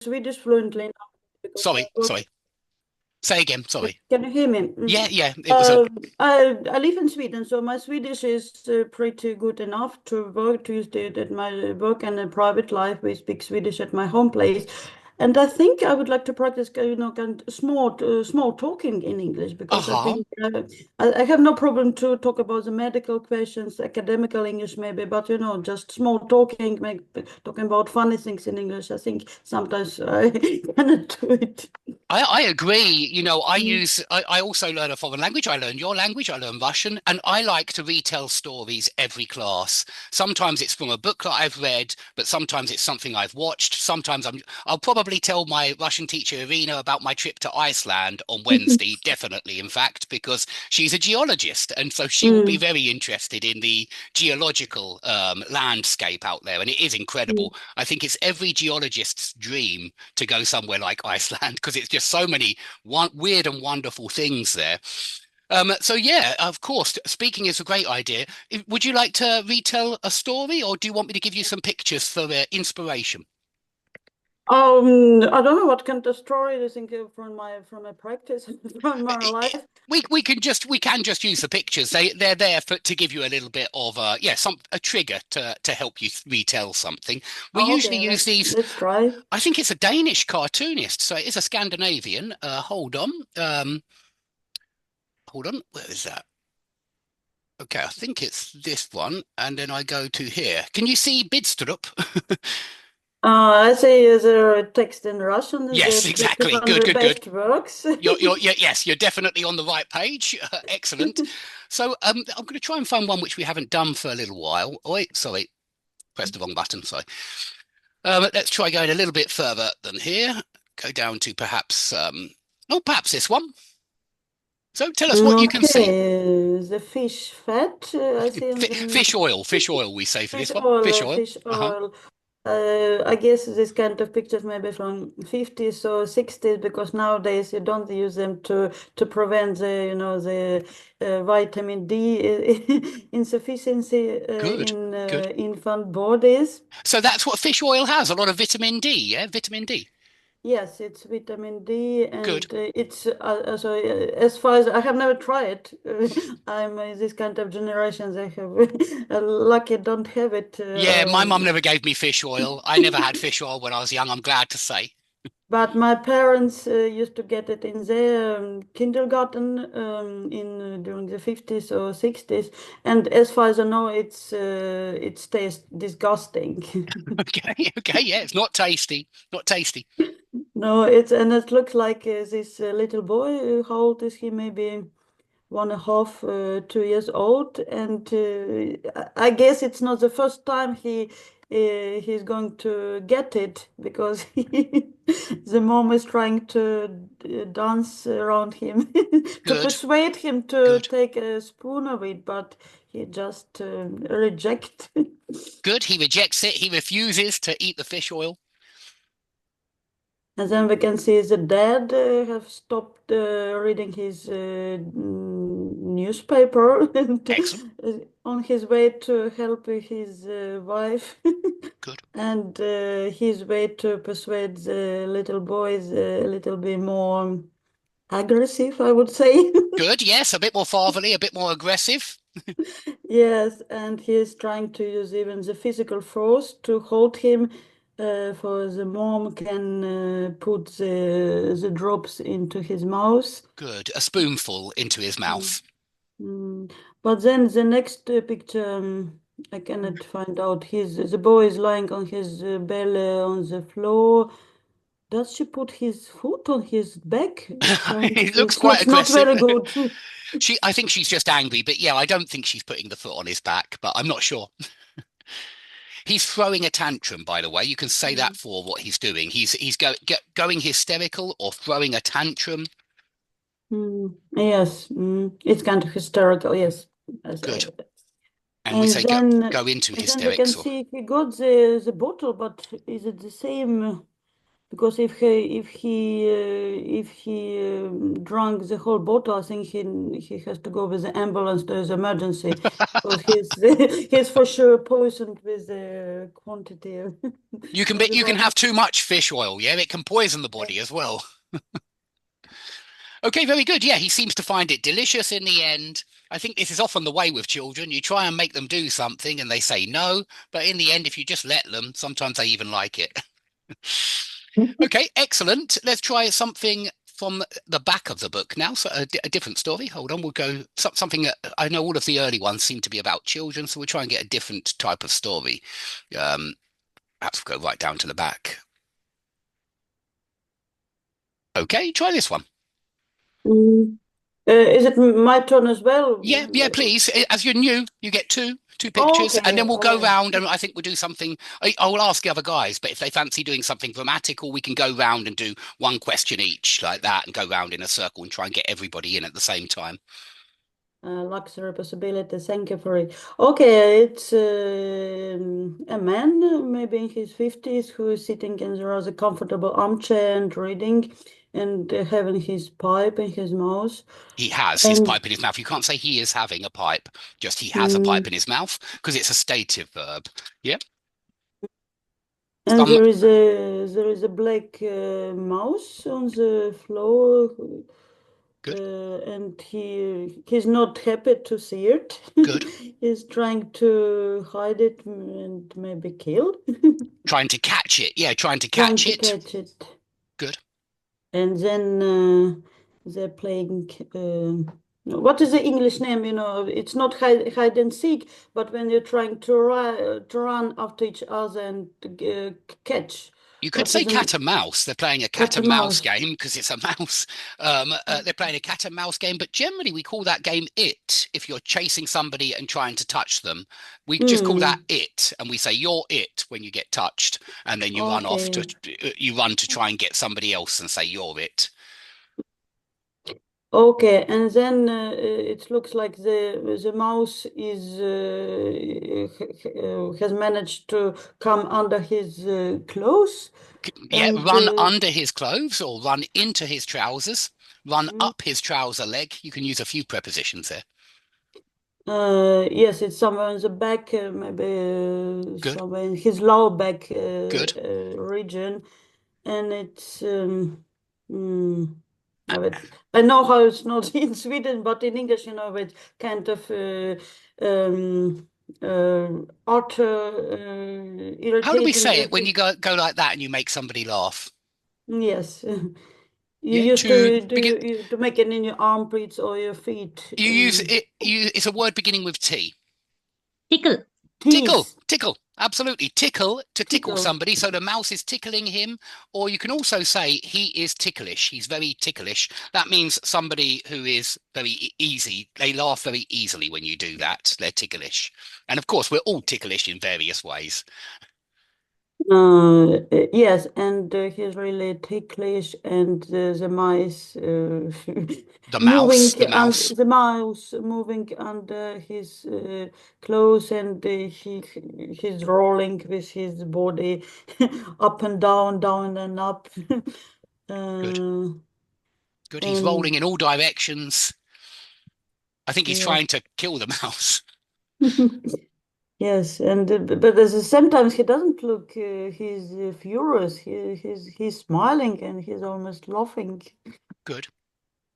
Swedish fluently now because I Sorry, work. sorry. Say again, sorry. Can you hear me? Yeah, yeah, it was Uh, okay. I live in Sweden, so my Swedish is pretty good enough to work to use it at my work and in private life. We speak Swedish at my home place, and I think I would like to practice, kind of small talking in English because I Uh-huh. think I have no problem to talk about the medical questions, academical English maybe, but just small talking, talking about funny things in English. I think sometimes I cannot do it. I agree. Mm. I also learn a foreign language. I learn your language. I learn Russian, and I like to retell stories every class. Sometimes it's from a book that I've read, but sometimes it's something I've watched. I'll probably tell my Russian teacher Irina about my trip to Iceland on Wednesday, definitely, in fact, because she's a geologist, and so she will be Mm. very interested in the geological landscape out there, and it is Mm. incredible. I think it's every geologist's dream to go somewhere like Iceland because it's just so many weird and wonderful things there. So yeah, of course, speaking is a great idea. Would you like to retell a story, or do you want me to give you some pictures for inspiration? I don't know what kind of story you think from my practice from my I- I- life. we can just use the pictures. They're there to give you a little bit of a trigger to help you retell something. We Oh, usually okay, use these. let's try. I think it's a Danish cartoonist, so it is a Scandinavian. Hold on, where is that? Okay, I think it's this one, and then I go to here. Can you see Bidstrup? I say the text in Russian Yes, that exactly. one of Good, the good, good. best works. Yes, you're definitely on the right page. Excellent. So, I'm going to try and find one which we haven't done for a little while. Oh, wait, sorry, pressed the wrong button. Sorry. Let's try going a little bit further than here. Go down to perhaps this one. So, tell us what you can see. Okay, the fish fat, I see in the Fish oil. We say for fish this one, oil, fish oil. fish Uh-huh. oil. I guess this kind of pictures maybe from 50s or 60s because nowadays you don't use them to prevent the vitamin D insufficiency Good, in good. infant bodies. So that's what fish oil has, a lot of vitamin D, yeah? Vitamin D. Yes, it's vitamin D, Good. and it's so as far as I have never tried. I'm this kind of generations. I have lucky don't have it. Yeah, my mum never gave me fish oil. I never had fish oil when I was young, I'm glad to say. But my parents used to get it in their kindergarten in during the 50s or 60s, and as far as I know, it tastes disgusting. Okay, okay, yeah, it's not tasty. Not tasty. No, it looks like this little boy. How old is he? Maybe 1.5, 2 years old, and I guess it's not the first time he's going to get it because the mom is trying to dance around him to Good, persuade him to good, take a spoon of it, but he just reject. good. He rejects it. He refuses to eat the fish oil. And then we can see the dad have stopped reading his newspaper and Excellent. on his way to help his wife Good. and his way to persuade the little boys a little bit more aggressive, I would say. Good, yes, a bit more fatherly, a bit more aggressive. Yes, and he is trying to use even the physical force to hold him, for the mom can put the drops into his mouth. Good. A spoonful into his Mm. mouth. Mm. But then the next picture, I cannot find out. The boy is lying on his belly on the floor. Does she put his foot on his back? It looks It quite looks not aggressive. very good. I think she's just angry, but yeah, I don't think she's putting the foot on his back, but I'm not sure. He's throwing a tantrum, by the way. You can say that for what he's doing. Going hysterical or throwing a tantrum. Yes, it's kind of hysterical. Yes, as Good. I, And we and say go then go into and then we can hysterics or see he got the bottle, but is it the same? because if he drank the whole bottle, I think he has to go with the ambulance to his emergency because he's for sure poisoned with the quantity of the You can bottle. have too much fish oil, yeah? It can poison the Yeah. body as well. Okay, very good. Yeah, he seems to find it delicious in the end. I think this is often the way with children. You try and make them do something and they say no, but in the end, if you just let them, sometimes they even like it. Okay, excellent. Let's try something from the back of the book now. So a different story. Hold on, we'll go something. I know all of the early ones seem to be about children, so we'll try and get a different type of story. Um, Perhaps we'll go right down to the back. Okay, try this one. Mm. Is it my turn as Yeah, well? yeah, please. As you're new, you get two Oh, pictures, and okay, then we'll all go right. round, and I think we'll do something. I will ask the other guys, but if they fancy doing something grammatical, we can go round and do one question each, like that, and go round in a circle and try and get everybody in at the same time. Luxury possibility. Thank you for it. Okay, it's a man, maybe in his 50s, who is sitting in a rather comfortable armchair and reading and having his pipe in his mouth. He has his And pipe in his mouth. You can't say he is having a pipe, just he has a pipe mm, in his mouth because it's a stative verb. Yep. and Some there is a black mouse on the floor, good, and he's not happy to see it. good. He's trying to hide it and maybe kill. Trying to catch it. Yeah, trying to Trying catch to it. catch it. Good. And then they're playing. What is the English name? It's not hide and seek, but when you're trying to run after each other and catch. You could What say is a cat and mouse. They're playing a cat cat and and mouse mouse? game because it's a mouse. They're playing a cat and mouse game, but generally we call that game it. If you're chasing somebody and trying to touch them, we just call that Hmm. it, and we say you're it when you get touched, and then Okay. you run to try and get somebody else and say you're it. Okay, and then it looks like the mouse has managed to come under his clothes, Yeah, and run under his clothes or run into his trousers, run mm, up his trouser leg. You can use a few prepositions there. yes, it's somewhere in the back, maybe Good, somewhere in his lower back good. region, and it's mm, I know how it's not in Sweden, but in English, it's kind of uh, art How do we irritating say it if when you go like that and you make somebody laugh? yes. You Yeah, used to to begin. to make it in your armpits or your feet. You use it. It's a word beginning with T. Tickle. Tickle, Teeth, tickle. Absolutely, tickle to tickle tickle. somebody. So the mouse is tickling him, or you can also say he is ticklish. He's very ticklish. That means somebody who is very easy. They laugh very easily when you do that. They're ticklish, and of course, we're all ticklish in various ways. Yes, and he's really ticklish, and the mice moving, The and mouse. the mouse moving under his clothes, and he's rolling with his body up and down, down and up, Good, uh, good. He's rolling and in all directions. I think he's yes. trying to kill the mouse. Yes, and but sometimes he doesn't look. He's furious. He's smiling and he's almost laughing. Good.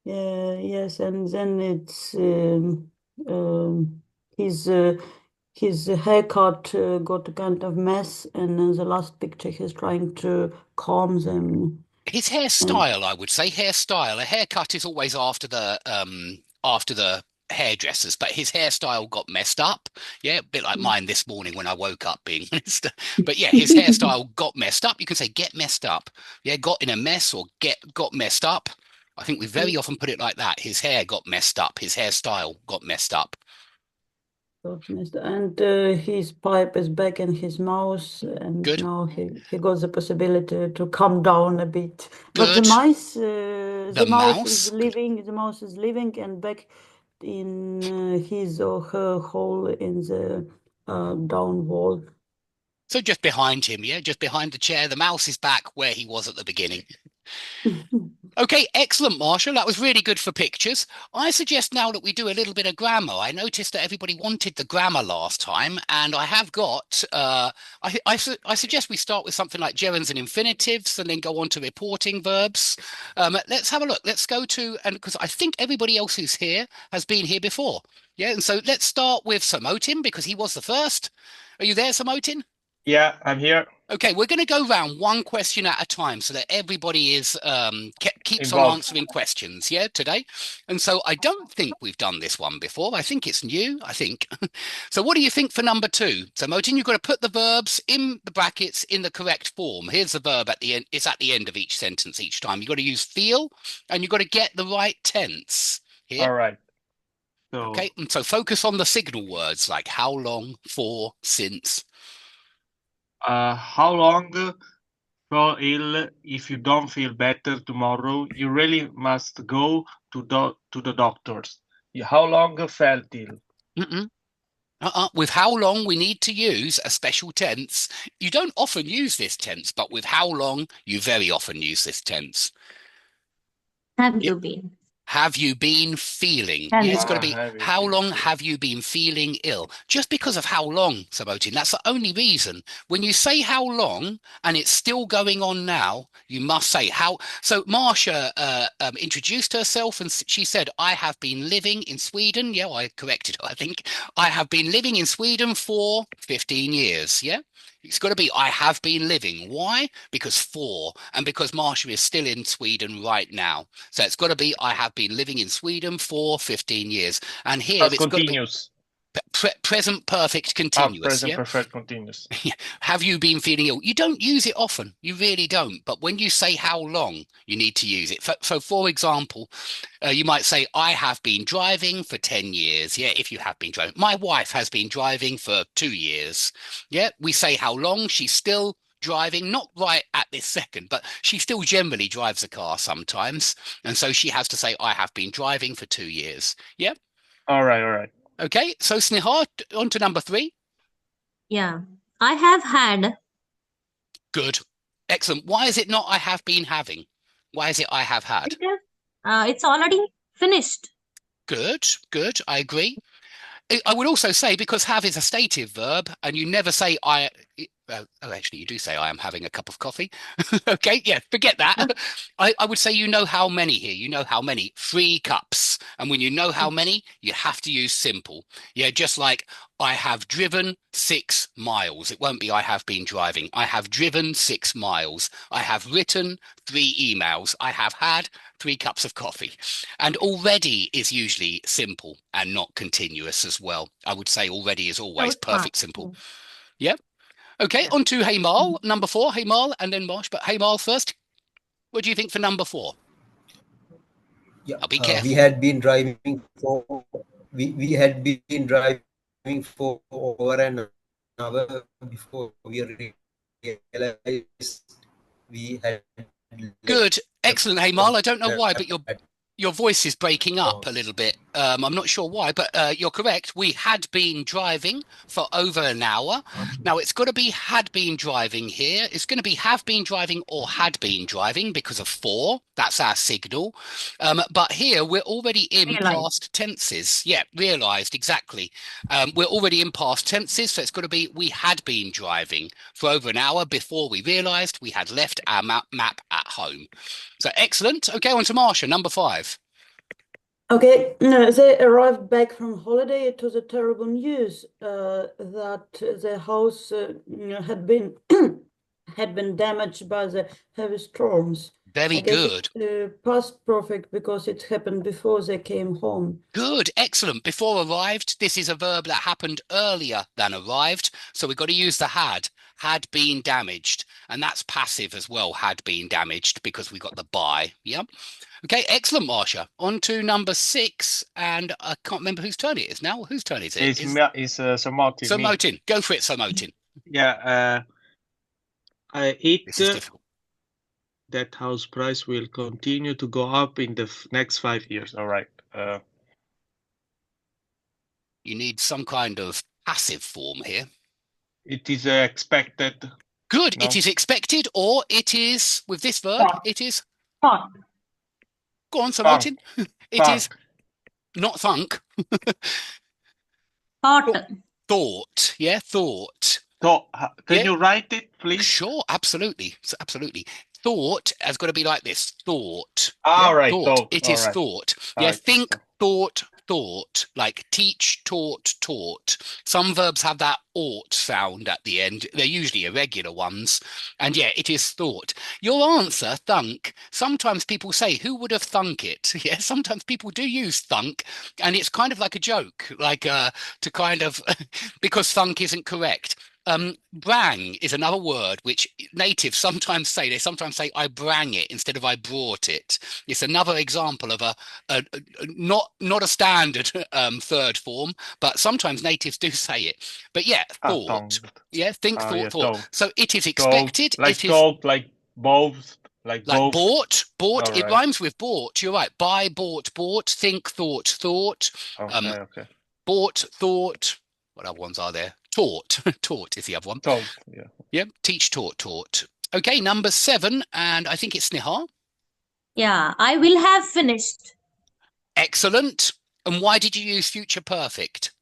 Yes, and then it's his his haircut got a kind of mess, and in the last picture he's trying to calm them. His And hairstyle, I would say, hairstyle. A haircut is always after the hairdressers, but his hairstyle got messed up. Yeah, a bit like mine this morning when I woke up, being honest. But yeah, his hairstyle got messed up. You can say get messed up. Yeah, got in a mess or get got messed up. I think we very often put it like that. His hair got messed up. His hairstyle got messed up. his pipe is back in his mouth, and Good. now he got the possibility to calm down a bit. But Good. the The mouse is mouse. Good. living. The mouse is living and back in his or her hole in the down wall. So just behind him, yeah, just behind the chair. The mouse is back where he was at the beginning. Okay, excellent, Marshall. That was really good for pictures. I suggest now that we do a little bit of grammar. I noticed that everybody wanted the grammar last time, and I have got. I suggest we start with something like gerunds and infinitives, and then go on to reporting verbs. Let's have a look. Let's go to, and because I think everybody else who's here has been here before. Yeah, and so let's start with Samotin because he was the first. Are you there, Samotin? Yeah, I'm here. Okay, we're going to go round one question at a time so that everybody is keeps on Involved. answering questions, yeah, today. And so I don't think we've done this one before. I think it's new, I think. So what do you think for number two? So Motin, you've got to put the verbs in the brackets in the correct form. Here's the verb at the end. It's at the end of each sentence each time. You've got to use feel and you've got to get the right tense here. All right. So, Okay, and so focus on the signal words like how long, for, since. how long feel ill? If you don't feel better tomorrow, you really must go to the doctors. How long felt ill? With how long we need to use a special tense. You don't often use this tense, but with how long you very often use this tense. Have you been? Have you been feeling? Have Yeah, it's you- got to be Have you how been long feeling? have you been feeling ill? Just because of how long, Sabotin, that's the only reason. When you say how long and it's still going on now, you must say how. So Marsha introduced herself and she said, I have been living in Sweden. Yeah, I corrected her, I think. I have been living in Sweden for 15 years. Yeah. It's got to be I have been living. Why? Because for, and because Marsha is still in Sweden right now. So it's got to be I have been living in Sweden for 15 years. And here Past it's got to be continuous. present perfect continuous. Present Yeah. perfect continuous. Have you been feeling ill? You don't use it often. You really don't. But when you say how long, you need to use it. So, for example, you might say, I have been driving for 10 years. Yeah, if you have been driving. My wife has been driving for 2 years. Yeah, we say how long. She's still driving, not right at this second, but she still generally drives a car sometimes. And so she has to say, I have been driving for 2 years. Yeah. All right. Okay. So Sneha, on to number three. Yeah. I have had. Good. Excellent. Why is it not I have been having? Why is it I have had? It's already finished. Good. I agree. I would also say because have is a stative verb and you never say I. Actually, you do say I am having a cup of coffee. Okay, yeah, forget that. I would say you know how many here. You know how many. 3 cups. And when you know how many, you have to use simple. Yeah, just like I have driven 6 miles. It won't be I have been driving. I have driven 6 miles. I have written 3 emails. I have had 3 cups of coffee. And already is usually simple and not continuous as well. I would say already is always perfect simple. Yeah. Okay, on to Haymal, number 4, Haymal, and then Marsh. But Haymal first. What do you think for number 4? Yeah, I'll be careful. we had been driving for over an hour before we realized we had. Good, excellent, Haymal. I don't know why, but your voice is breaking up a little bit. I'm not sure why, but you're correct. We had been driving for over an hour. Now, it's got to be had been driving here. It's going to be have been driving or had been driving because of for. That's our signal. But here, we're already in past tenses. Yeah, realized, exactly. We're already in past tenses, so it's got to be we had been driving for over an hour before we realized we had left our map at home. So excellent. Okay, on to Marsha, number 5. Okay, they arrived back from holiday. It was a terrible news that their house had been had been damaged by the heavy storms. Very good. Past perfect because it happened before they came home. Good, excellent. Before arrived, this is a verb that happened earlier than arrived. So we've got to use the had been damaged. And that's passive as well, had been damaged, because we got the by. Yeah. Okay, excellent, Marsha. On to number 6. And I can't remember whose turn it is now. Whose turn is it? It's Samotin. Samotin. Go for it, Samotin. Yeah. This is difficult. That house price will continue to go up in the next 5 years. All right. You need some kind of passive form here. It is expected. Good. No. It is expected, or it is, with this verb, Thought. it is, Thought. go on, Sir Thunk. Martin. It is Thunk. not thunk, Thought. thought. Yeah, thought. So, can Yeah. you write it, please? Sure, absolutely. Absolutely. Thought has got to be like this. Thought. All right, Thought. thought. It All is right. thought. All Yeah, right. think, thought, thought. Like teach, taught, taught. Some verbs have that ought sound at the end. They're usually irregular ones. And yeah, it is thought. Your answer, thunk, sometimes people say, who would have thunk it? Yeah, sometimes people do use thunk, and it's kind of like a joke, like to kind of, because thunk isn't correct. Brang is another word which natives sometimes say. They sometimes say, I brang it instead of I brought it. It's another example of a not a standard third form, but sometimes natives do say it. But yeah, thought. Thought. Yeah, think, thought, Yeah, thought. thought. So it is Thought, expected. like It is thought, like both, like both. bought. All It right. rhymes with bought. You're right. Buy, bought. Think, thought. Okay, okay. Bought, thought. What other ones are there? Taught. Taught is the other one. Thought, yeah. Yep. Teach, taught. Okay, number 7, and I think it's Snehal. Yeah, I will have finished. Excellent. And why did you use future perfect?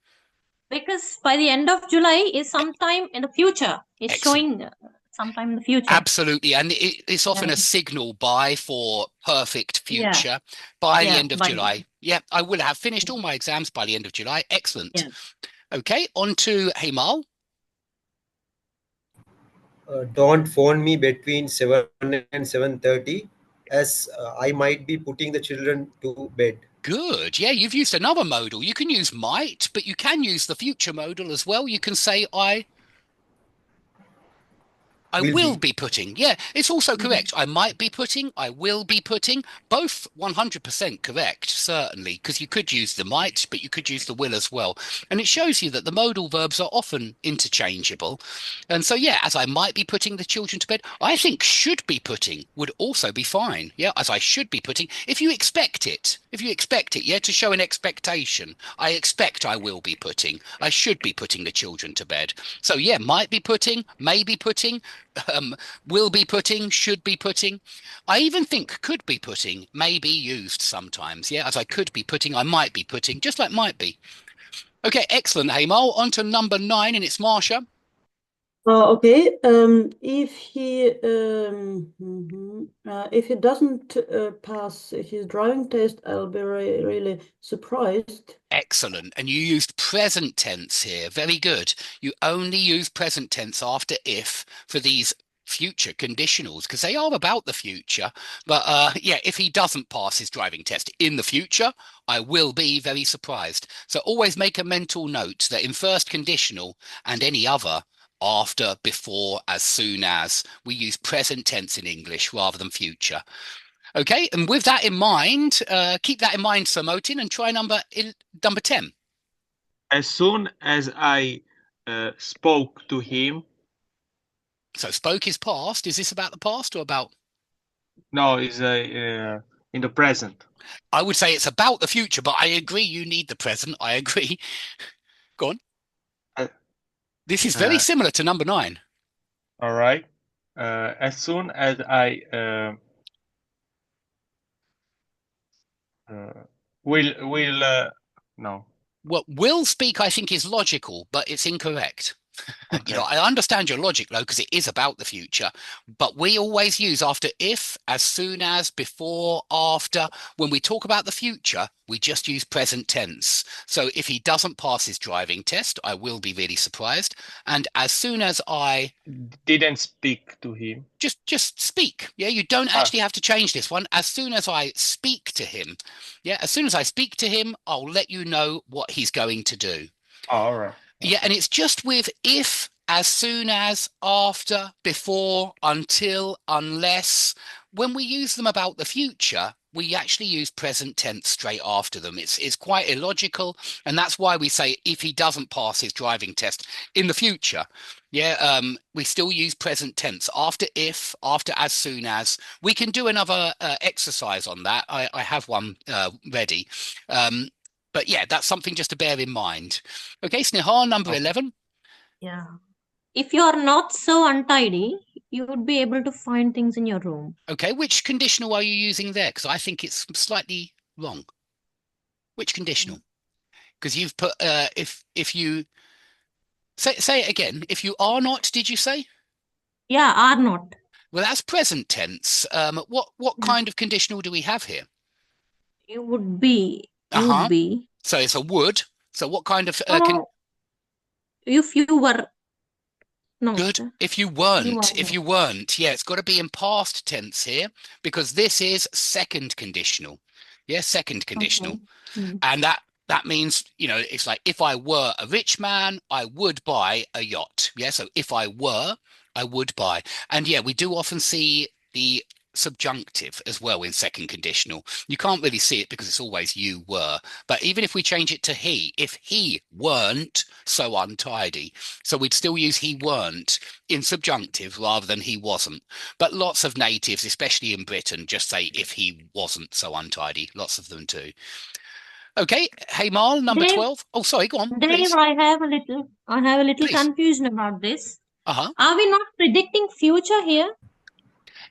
Because by the end of July is sometime in the future. It's Excellent. showing sometime in the future. Absolutely. And it's often Yeah. a signal by for perfect Yeah. future by the Yeah, end of by- July. Yeah, I will have finished all my exams by the end of July. Excellent. Yeah. Okay, on to Hemal. Don't phone me between 7 and 7:30 as I might be putting the children to bed. Good. Yeah, you've used another modal. You can use might, but you can use the future modal as well. You can say I will be putting. Yeah, it's also correct. I might be putting, I will be putting, both 100% correct, certainly, because you could use the might, but you could use the will as well. And it shows you that the modal verbs are often interchangeable. And so, yeah, as I might be putting the children to bed, I think should be putting would also be fine. Yeah, as I should be putting, if you expect it, yeah, to show an expectation. I expect I will be putting, I should be putting the children to bed. So, yeah, might be putting, may be putting, will be putting, should be putting. I even think could be putting may be used sometimes. Yeah, as I could be putting, I might be putting, just like might be. Okay, excellent, Hemal. On to number 9, and it's Marsha. Okay. If he doesn't pass his driving test, I'll be really surprised. Excellent. And you used present tense here. Very good. You only use present tense after if for these future conditionals because they are about the future. But yeah, if he doesn't pass his driving test in the future, I will be very surprised. So always make a mental note that in first conditional and any other, after, before, as soon as, we use present tense in English rather than future. Okay, and with that in mind, keep that in mind, Sir Motin, and try number 10. As soon as I spoke to him. So spoke is past. Is this about the past or about? No, it's in the present. I would say it's about the future, but I agree you need the present. I agree. Go on. This is very similar to number 9. All right. As soon as I no. Well, will speak, I think, is logical, but it's incorrect. Okay. You know, I understand your logic, though, because it is about the future, but we always use after if, as soon as, before, after. When we talk about the future, we just use present tense. So if he doesn't pass his driving test, I will be really surprised. And as soon as I didn't speak to him. Just speak. Yeah, you don't actually have to change this one. As soon as I speak to him, yeah, as soon as I speak to him, I'll let you know what he's going to do. All right. Yeah, and it's just with if, as soon as, after, before, until, unless. When we use them about the future, we actually use present tense straight after them. It's quite illogical, and that's why we say if he doesn't pass his driving test in the future. Yeah, we still use present tense after if, after as soon as. We can do another exercise on that. I have one ready. But yeah, that's something just to bear in mind. Okay, Snehal, number 11. Yeah. if you are not so untidy, you would be able to find things in your room. Okay, which conditional are you using there? Because I think it's slightly wrong. Which conditional? Because you've put if you say it again. If you are not, did you say? Yeah, are not. Well, that's present tense. What kind of conditional do we have here? You would be. You Uh-huh. would be. So it's a would. So what kind of No, if you were not. good? If you weren't, yeah, it's got to be in past tense here because this is second conditional. Yeah, second conditional. Okay. And that means, it's like if I were a rich man, I would buy a yacht. Yeah, so if I were, I would buy. And yeah, we do often see the subjunctive as well in second conditional. You can't really see it because it's always you were. But even if we change it to he, if he weren't so untidy, so we'd still use he weren't in subjunctive rather than he wasn't. But lots of natives, especially in Britain, just say if he wasn't so untidy. Lots of them do. Okay, hey Marl, number Dave, 12. Oh, sorry, go on, Dave, please. I have a little Please. confusion about this. Uh-huh. Are we not predicting future here?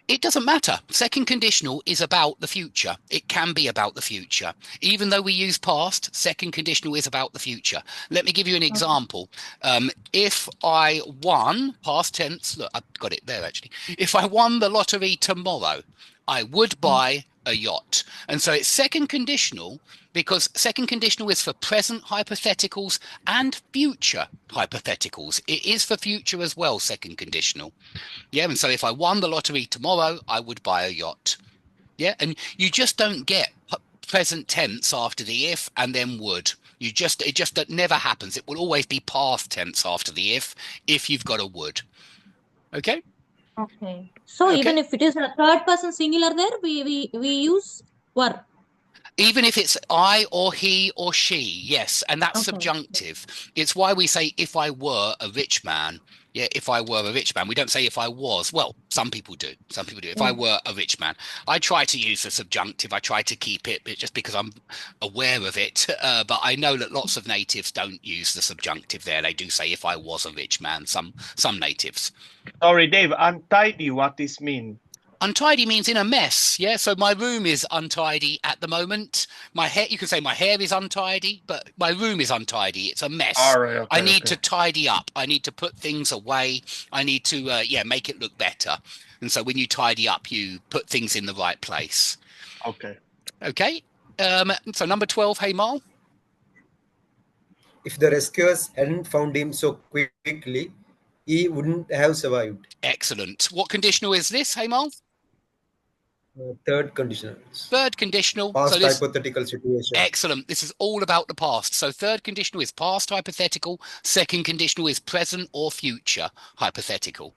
It doesn't matter. Second conditional is about the future. It can be about the future. Even though we use past, second conditional is about the future. Let me give you an example. If I won, past tense, look, I've got it there actually. If I won the lottery tomorrow, I would buy a yacht. And so it's second conditional because second conditional is for present hypotheticals and future hypotheticals. It is for future as well, second conditional. Yeah, and so if I won the lottery tomorrow, I would buy a yacht. Yeah, and you just don't get present tense after the if and then would. It just never happens. It will always be past tense after the if you've got a would. Okay? Okay. So even if it is a third person singular there, we use were. Even if it's I or he or she, yes, and that's subjunctive. It's why we say if I were a rich man. Yeah, if I were a rich man. We don't say if I was. Well, some people do. Some people do. If I were a rich man. I try to use the subjunctive. I try to keep it just because I'm aware of it. But I know that lots of natives don't use the subjunctive there. They do say if I was a rich man, some natives. Sorry, Dave, untidy, what this mean? Untidy means in a mess, yeah? So my room is untidy at the moment. My hair, you can say my hair is untidy, but my room is untidy. It's a mess. All right, okay, I need to tidy up. I need to put things away. I need to, make it look better. And so when you tidy up, you put things in the right place. Okay. Okay. So number 12, hey, Marl. If the rescuers hadn't found him so quickly, he wouldn't have survived. Excellent. What conditional is this, hey, Marl? Third conditional. Third conditional. Past hypothetical situation. Excellent. This is all about the past. So third conditional is past hypothetical. Second conditional is present or future hypothetical.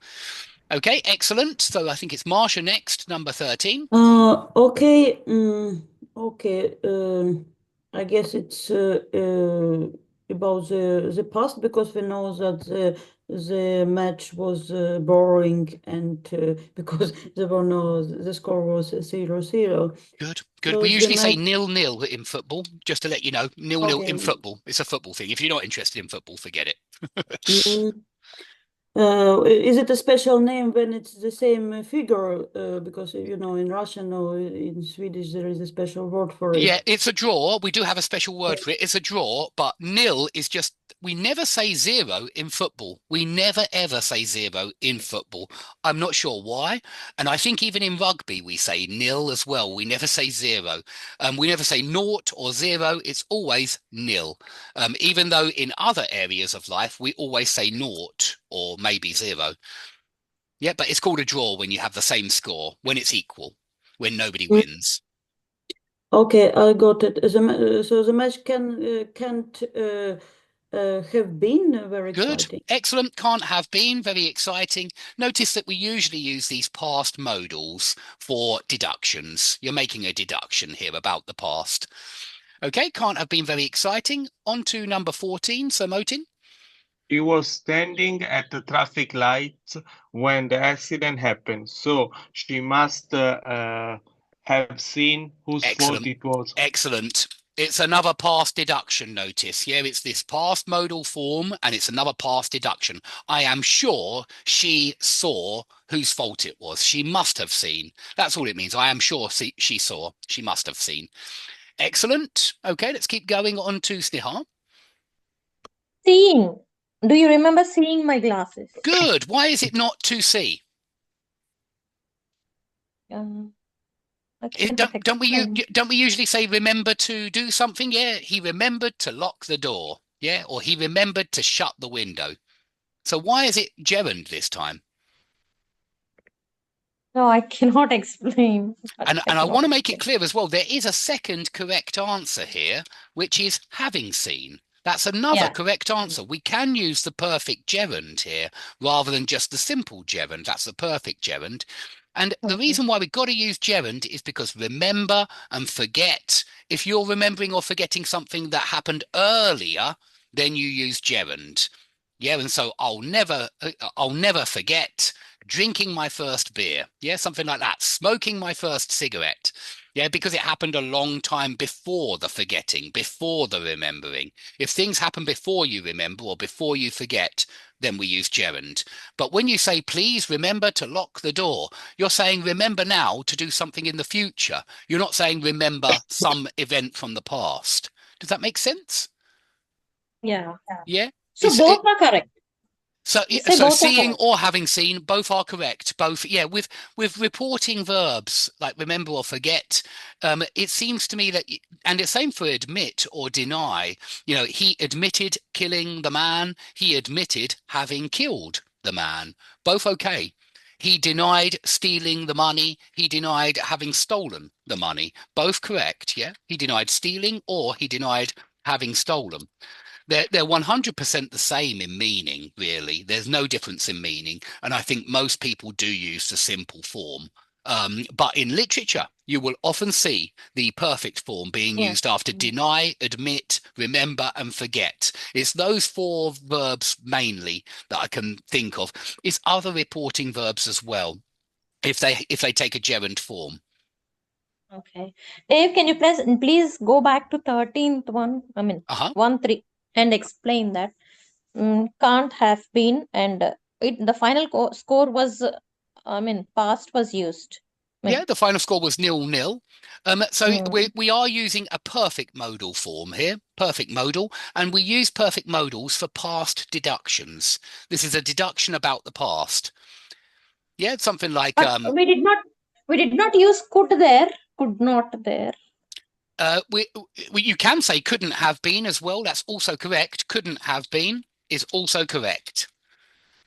Okay, excellent. So I think it's Marsha next, number 13. Okay. Okay. I guess it's about the past because we know that the match was boring and because the score was 0-0. Good. So we usually say match- 0-0 in football, just to let you know. 0-0 in football. It's a football thing. If you're not interested in football, forget it. Is it a special name when it's the same figure? Because in Russian or in Swedish there is a special word for it. Yeah, it's a draw. We do have a special word for it. It's a draw, but nil is just, we never say 0 in football. We never ever say 0 in football. I'm not sure why. And I think even in rugby we say nil as well. We never say 0. We never say 0 or 0. It's always nil. Even though in other areas of life we always say 0 or maybe 0. Yeah, but it's called a draw when you have the same score, when it's equal, when nobody wins. Okay, I got it. So the match can't have been very exciting. Good, excellent. Can't have been very exciting. Notice that we usually use these past modals for deductions. You're making a deduction here about the past. Okay, can't have been very exciting. On to number 14, Sir Motin. He was standing at the traffic light when the accident happened, so she must have seen whose fault it was. Excellent. It's another past deduction notice. Yeah, it's this past modal form and it's another past deduction. I am sure she saw whose fault it was. She must have seen. That's all it means. I am sure she saw. She must have seen. Excellent. Okay, let's keep going on to Sneha. Seeing. Do you remember seeing my glasses? Good. Why is it not to see? Don't we usually say remember to do something? Yeah, he remembered to lock the door. Yeah, or he remembered to shut the window. So why is it gerund this time? No, I cannot explain. And I want to make it clear as well, there is a second correct answer here, which is having seen. That's another correct answer. We can use the perfect gerund here rather than just the simple gerund. That's the perfect gerund. And the reason why we've got to use gerund is because remember and forget. If you're remembering or forgetting something that happened earlier, then you use gerund. Yeah, and so I'll never forget drinking my first beer. Yeah, something like that. Smoking my first cigarette. Yeah, because it happened a long time before the forgetting, before the remembering. If things happen before you remember or before you forget, then we use gerund. But when you say, please remember to lock the door, you're saying remember now to do something in the future. You're not saying remember some event from the past. Does that make sense? Yeah. Yeah. So both are correct. So seeing or having seen, both are correct. Both, yeah. With reporting verbs like remember or forget, it seems to me that, and it's same for admit or deny. You know, he admitted killing the man. He admitted having killed the man. Both okay. He denied stealing the money. He denied having stolen the money. Both correct. Yeah. He denied stealing or he denied having stolen. They're 100% the same in meaning, really. There's no difference in meaning. And I think most people do use the simple form. But in literature, you will often see the perfect form being used after deny, admit, remember, and forget. It's those four verbs mainly that I can think of. It's other reporting verbs as well, if they take a gerund form. Okay. Dave, can you please go back to 13th one? I mean, 1-3 and explain that. Can't have been, and the final score was, past was used. Yeah, the final score was 0-0. So we are using a perfect modal form here, perfect modal, and we use perfect modals for past deductions. This is a deduction about the past. Yeah, it's something like we did not use could there, could not there. You can say couldn't have been as well. That's also correct. Couldn't have been is also correct.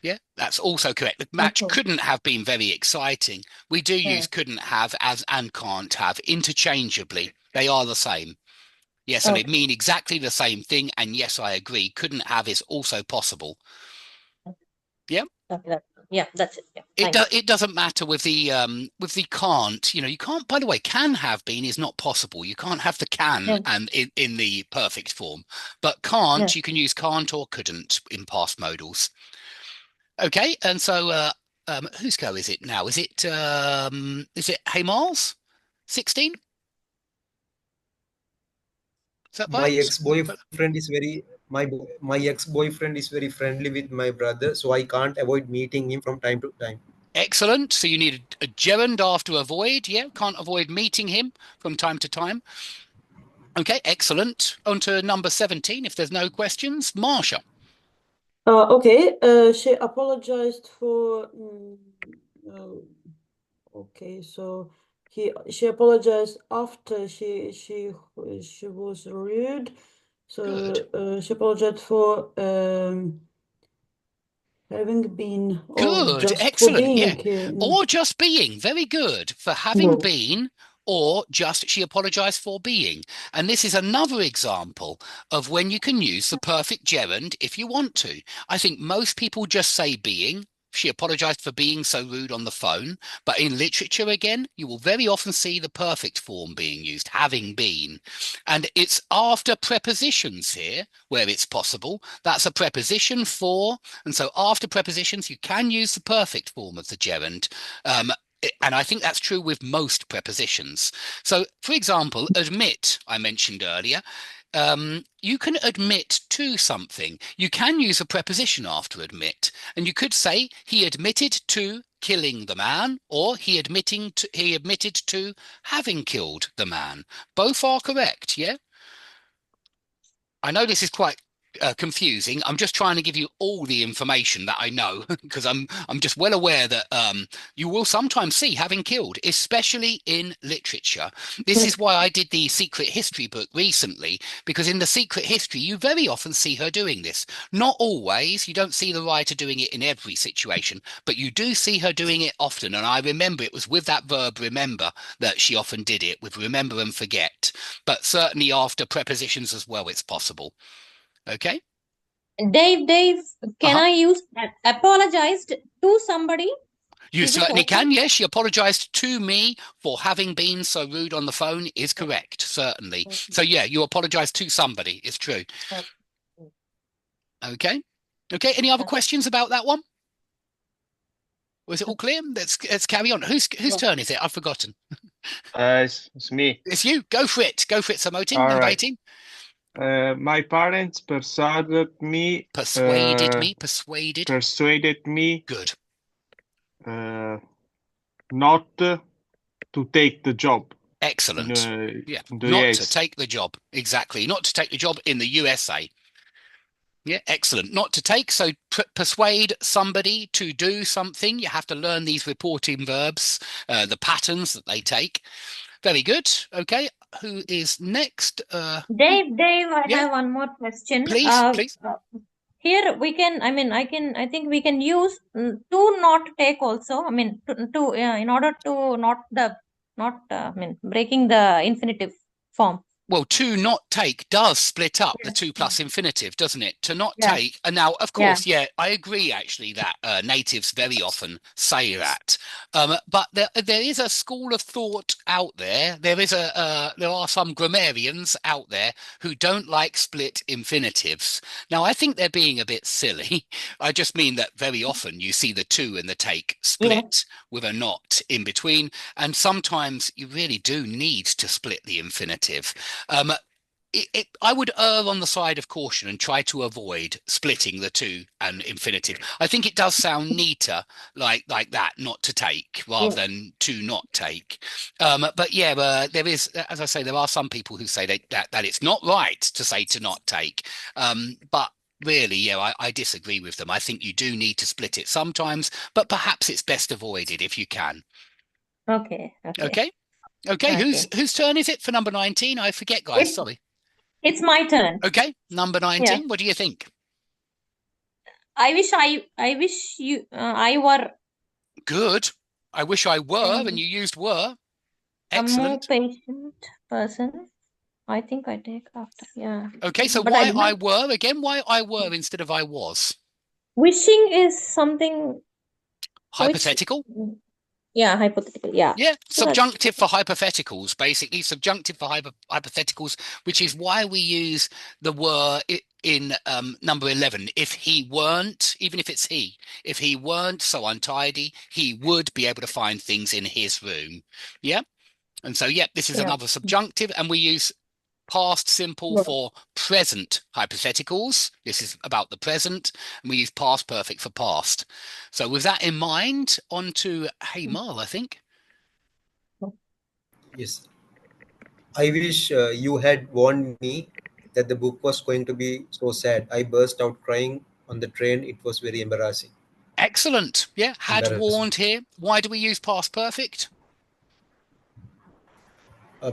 Yeah, that's also correct. The match couldn't have been very exciting. We do use couldn't have as and can't have interchangeably. They are the same. Yes, so they mean exactly the same thing. And yes, I agree. Couldn't have is also possible. Yeah. Yeah, that's it. Yeah, it doesn't matter with the can't. You know, you can't. By the way, can have been is not possible. You can't have the can and in the perfect form, but can't you can use can't or couldn't in past modals. Okay, and so whose go is it now? Is it Haymar's 16? Is that right? My ex-boyfriend is my ex-boyfriend is very friendly with my brother, so I can't avoid meeting him from time to time. Excellent. So you need a gerund after avoid. Yeah, can't avoid meeting him from time to time. Okay, excellent. On to number 17, if there's no questions. Marsha. Okay, she apologized for. Okay, so she apologized after she was rude. So she apologized for having been good, excellent, or just being. Very good. For having been or just she apologized for being. And this is another example of when you can use the perfect gerund if you want to. I think most people just say being. She apologized for being so rude on the phone. But in literature, again, you will very often see the perfect form being used, having been. And it's after prepositions here where it's possible. That's a preposition for. And so after prepositions, you can use the perfect form of the gerund. And I think that's true with most prepositions. So, for example, admit, I mentioned earlier. You can admit to something. You can use a preposition after admit. And you could say, he admitted to killing the man, or he admitted to having killed the man. Both are correct, yeah? I know this is quite confusing. I'm just trying to give you all the information that I know, because I'm just well aware that you will sometimes see having killed, especially in literature. This is why I did the Secret History book recently, because in the Secret History you very often see her doing this. Not always. You don't see the writer doing it in every situation, but you do see her doing it often. And I remember it was with that verb remember that she often did it, with remember and forget. But certainly after prepositions as well, it's possible. Okay. Dave, can I use apologized to somebody? You certainly can. Yes, she apologized to me for having been so rude on the phone is correct. Certainly. So yeah, you apologized to somebody. It's true. Okay. Okay. Any other questions about that one? Was it all clear? Let's carry on. Whose turn is it? I've forgotten. It's me. It's you. Go for it. Go for it, Samotin. Number 18. My parents persuaded me. Persuaded me. Good. Not to take the job. Excellent. Not to take the job. Exactly. Not to take the job in the USA. Yeah, excellent. Not to take. So persuade somebody to do something. You have to learn these reporting verbs, the patterns that they take. Very good. Okay. Who is next? Dave, I have one more question. Please. Here we can, I think we can use to not take also. In order to breaking the infinitive form. Well, to not take does split up the to plus infinitive, doesn't it? To not take. And now, of course, I agree, actually, that natives very often say that. But there is a school of thought out there. There are some grammarians out there who don't like split infinitives. Now, I think they're being a bit silly. I just mean that very often you see the to and the take split with a not in between. And sometimes you really do need to split the infinitive. I would err on the side of caution and try to avoid splitting the to and infinitive. I think it does sound neater like that, not to take, rather than to not take. But yeah, there is, as I say, there are some people who say that it's not right to say to not take. But really, I disagree with them. I think you do need to split it sometimes, but perhaps it's best avoided if you can. Okay, whose turn is it for number 19? I forget, guys. Sorry. It's my turn. Okay, number 19. What do you think? I wish I were. Good. I wish I were, and you used were. Excellent. A more patient person. I think I take after. Yeah. Okay, so why I were again? Why I were instead of I was? Wishing is something hypothetical. Yeah, hypothetical. Yeah. Yeah, subjunctive for hypotheticals, basically. Subjunctive for hypotheticals, which is why we use the were in number 11. If he weren't, even if it's he, if he weren't so untidy, he would be able to find things in his room. Yeah. And so, this is another subjunctive, and we use past simple for present hypotheticals. This is about the present, and we use past perfect for past. So with that in mind, on to Heimal, I think. Yes. I wish you had warned me that the book was going to be so sad. I burst out crying on the train. It was very embarrassing. Excellent. Yeah, had warned here. Why do we use past perfect?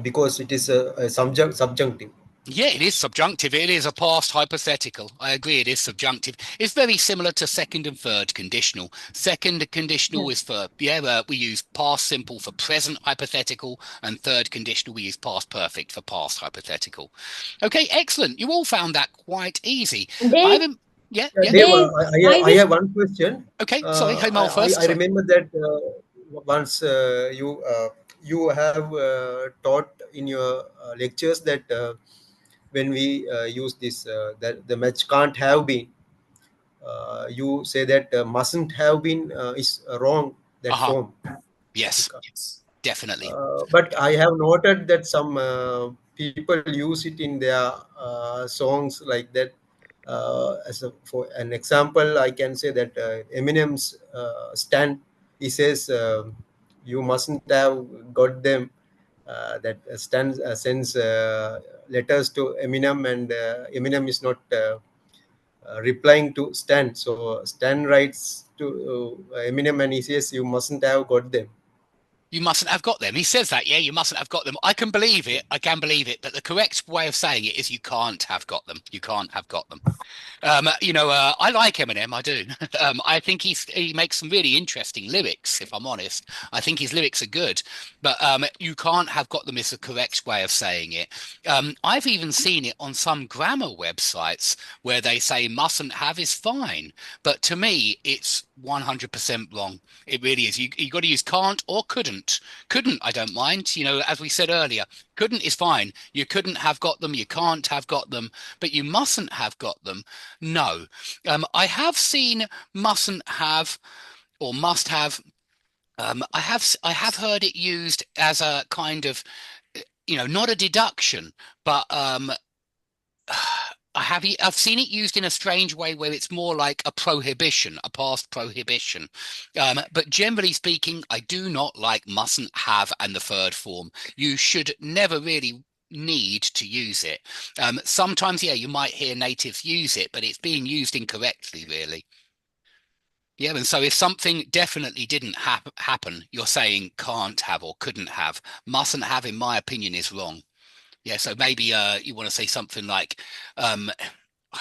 Because it is a subjunctive. Yeah, it is subjunctive. It is a past hypothetical. I agree, it is subjunctive. It's very similar to second and third conditional. Second conditional is for, we use past simple for present hypothetical, and third conditional, we use past perfect for past hypothetical. Okay, excellent. You all found that quite easy. Dave, I have one question. Okay, sorry, Heimal first. I remember that once you have taught in your lectures that when we use this, that the match can't have been, you say that mustn't have been is wrong, that form. Yes, definitely. But I have noted that some people use it in their songs like that. For an example, I can say that Eminem's stand, he says, "You mustn't have got them." That Stan sends letters to Eminem, and Eminem is not replying to Stan. So Stan writes to Eminem, and he says, "You mustn't have got them." You mustn't have got them. He says that, yeah, you mustn't have got them. I can believe it. I can believe it. But the correct way of saying it is you can't have got them. You can't have got them. I like Eminem. I do. I think he makes some really interesting lyrics, if I'm honest. I think his lyrics are good, but you can't have got them is the correct way of saying it. I've even seen it on some grammar websites where they say mustn't have is fine, but to me, it's 100% wrong. It really is. You got to use can't or couldn't. Couldn't, I don't mind. As we said earlier, couldn't is fine. You couldn't have got them. You can't have got them, but you mustn't have got them. No. I have seen mustn't have or must have. I have heard it used as a kind of, not a deduction, but I've seen it used in a strange way where it's more like a prohibition, a past prohibition. But generally speaking, I do not like mustn't have and the third form. You should never really need to use it. Sometimes, yeah, you might hear natives use it, but it's being used incorrectly, really. Yeah, and so if something definitely didn't happen, you're saying can't have or couldn't have. Mustn't have, in my opinion, is wrong. Yeah, so maybe you want to say something like, I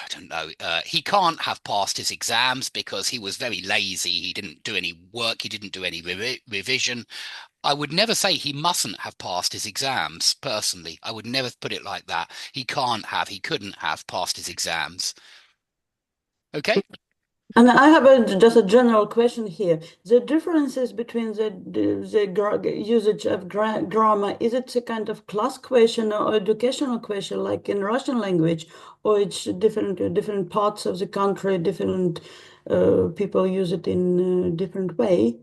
don't know, he can't have passed his exams because he was very lazy. He didn't do any work. He didn't do any revision. I would never say he mustn't have passed his exams, personally. I would never put it like that. He couldn't have passed his exams. Okay? And I have just a general question here. The differences between the usage of grammar, is it a kind of class question or educational question like in Russian language, or it's different parts of the country, different people use it in a different way?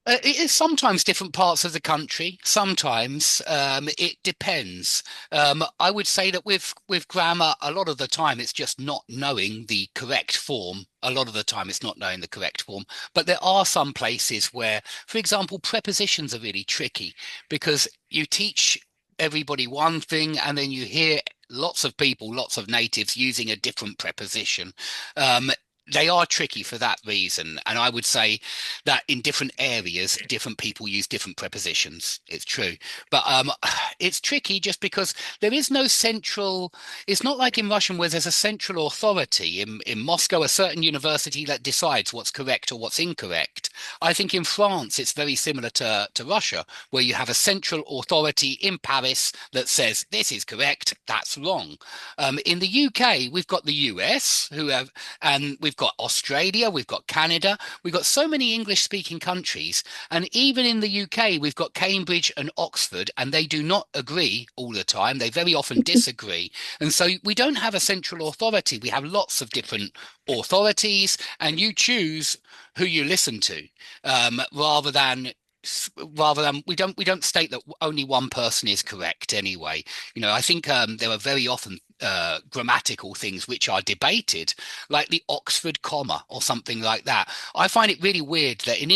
It is sometimes different parts of the country. Sometimes it depends. I would say that with grammar, a lot of the time it's just not knowing the correct form. A lot of the time it's not knowing the correct form. But there are some places where, for example, prepositions are really tricky because you teach everybody one thing and then you hear lots of people, lots of natives using a different preposition. They are tricky for that reason. And I would say that in different areas, different people use different prepositions. It's true. But it's tricky just because there is no central, it's not like in Russian where there's a central authority. In Moscow, a certain university that decides what's correct or what's incorrect. I think in France, it's very similar to Russia, where you have a central authority in Paris that says, this is correct, that's wrong. In the UK, we've got the US and we've got Australia, we've got Canada, we've got so many English-speaking countries, and even in the UK, we've got Cambridge and Oxford, and they do not agree all the time. They very often disagree, and so we don't have a central authority. We have lots of different authorities, and you choose who you listen to, rather than we don't state that only one person is correct anyway. I think there are very often grammatical things which are debated, like the Oxford comma or something like that. I find it really weird that in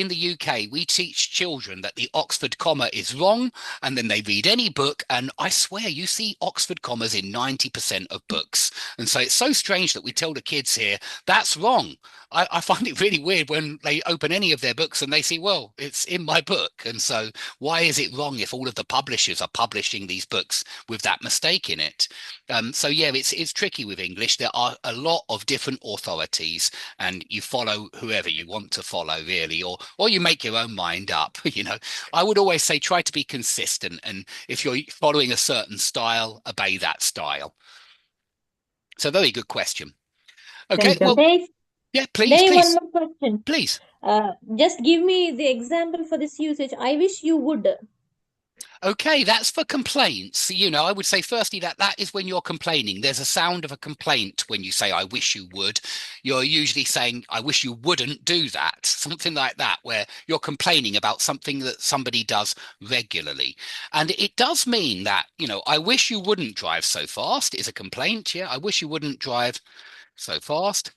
the UK we teach children that the Oxford comma is wrong, and then they read any book, and I swear you see Oxford commas in 90% of books. And so it's so strange that we tell the kids here that's wrong. I find it really weird when they open any of their books and they see, well, it's in my book. And so why is it wrong if all of the publishers are publishing these books with that mistake in it? So yeah, it's tricky with English. There are a lot of different authorities, and you follow whoever you want to follow, really, or you make your own mind up. I would always say try to be consistent, and if you're following a certain style, obey that style. So very good question. Okay, well, Dave, yeah, please. Dave, one more question. Please. Just give me the example for this usage. I wish you would. Okay, that's for complaints. You know, I would say firstly that is when you're complaining. There's a sound of a complaint when you say, I wish you would. You're usually saying, I wish you wouldn't do that. Something like that, where you're complaining about something that somebody does regularly. And it does mean that, you know, I wish you wouldn't drive so fast is a complaint. Yeah, I wish you wouldn't drive so fast.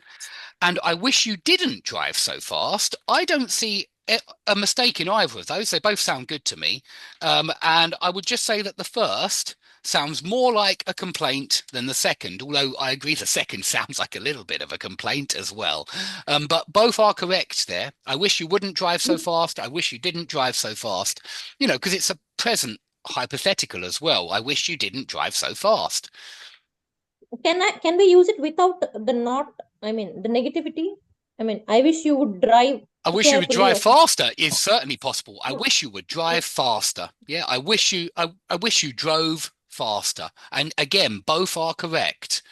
And I wish you didn't drive so fast. I don't see a mistake in either of those. They both sound good to me. And I would just say that the first sounds more like a complaint than the second, although I agree the second sounds like a little bit of a complaint as well. But both are correct there. I wish you wouldn't drive so fast. I wish you didn't drive so fast, you know, because it's a present hypothetical as well. I wish you didn't drive so fast. Can we use it without the not, I mean, the negativity? I mean, I wish you would drive. I wish you would drive faster is certainly possible. I wish you would drive faster. Yeah, I wish you drove faster. And again, both are correct.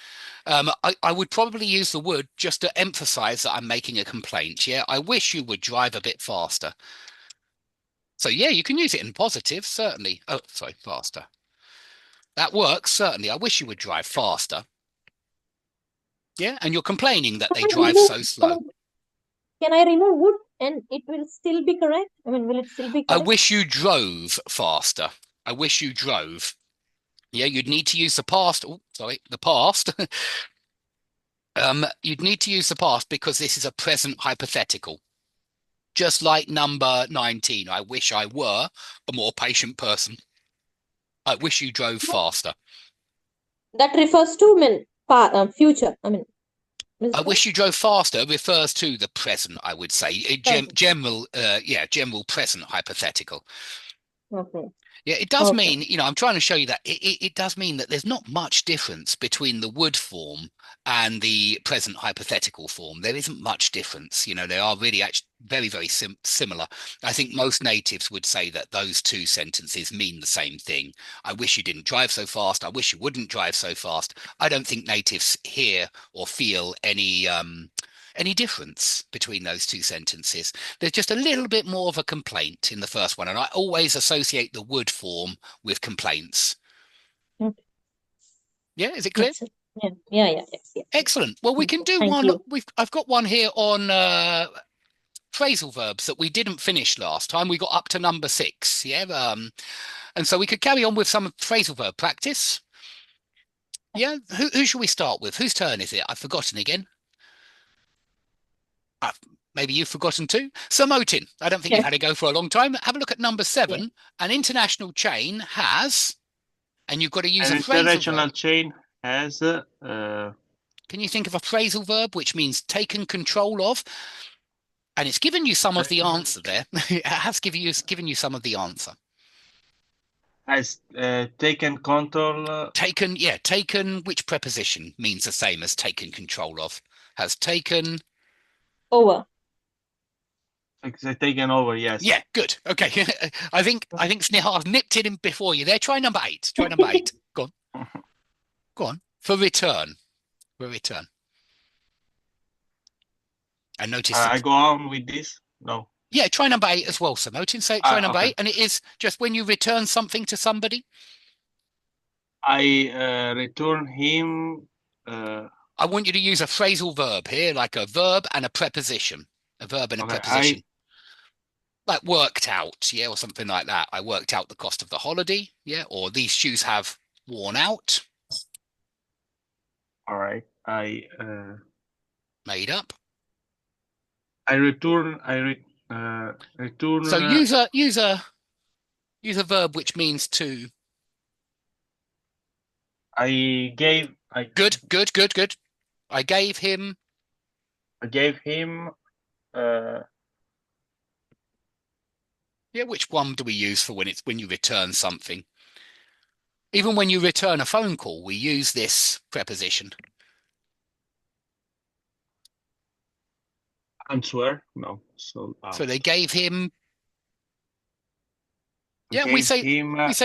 I would probably use the would just to emphasize that I'm making a complaint. Yeah, I wish you would drive a bit faster. So yeah, you can use it in positive, certainly. Oh, sorry, faster. That works, certainly. I wish you would drive faster. Yeah, and you're complaining that they drive so slow. Can I remove would and it will still be correct? I mean, will it still be correct? I wish you drove faster. I wish you drove. Yeah, you'd need to use the past. Oh, sorry, the past. You'd need to use the past because this is a present hypothetical. Just like number 19, I wish I were a more patient person. I wish you drove faster. That refers to future. I mean, I wish you drove faster refers to the present, I would say. General present hypothetical. Okay. Yeah, it does mean, you know, I'm trying to show you that it does mean that there's not much difference between the would form and the present hypothetical form. There isn't much difference. You know, they are really actually very, very similar. I think most natives would say that those two sentences mean the same thing. I wish you didn't drive so fast. I wish you wouldn't drive so fast. I don't think natives hear or feel any difference between those two sentences. There's just a little bit more of a complaint in the first one, and I always associate the would form with complaints. Okay. Yeah, is it clear? Yeah. Excellent. Well, we can do one. I've got one here on phrasal verbs that we didn't finish last time. We got up to number 6. Yeah, and so we could carry on with some phrasal verb practice. Yeah, who should we start with? Whose turn is it? I've forgotten again. Maybe you've forgotten too. So Motin, I don't think you've had to go for a long time. Have a look at number 7. Yeah. An international chain has, and you've got to use a phrasal verb. An international chain has. Can you think of a phrasal verb which means taken control of? And it's given you some of the answer there. It has given you some of the answer. Has taken control. Taken. Which preposition means the same as taken control of? Has taken. Over. Taken over, yes. Yeah, good. Okay. I think Snehal nipped it in before you there. Try number 8. Go on. For return. And notice I go on with this? No. Yeah, try number 8 as well, Sir Motin. So try number 8. And it is just when you return something to somebody. I return him. I want you to use a phrasal verb here, like a verb and a preposition. A verb and a preposition. Like worked out, yeah, or something like that. I worked out the cost of the holiday, yeah, or these shoes have worn out. All right. I made up. I return. So use a verb which means to. Good. I gave him. Yeah, which one do we use for when you return something? Even when you return a phone call, we use this preposition. Answer? No. So they gave him. Yeah, we say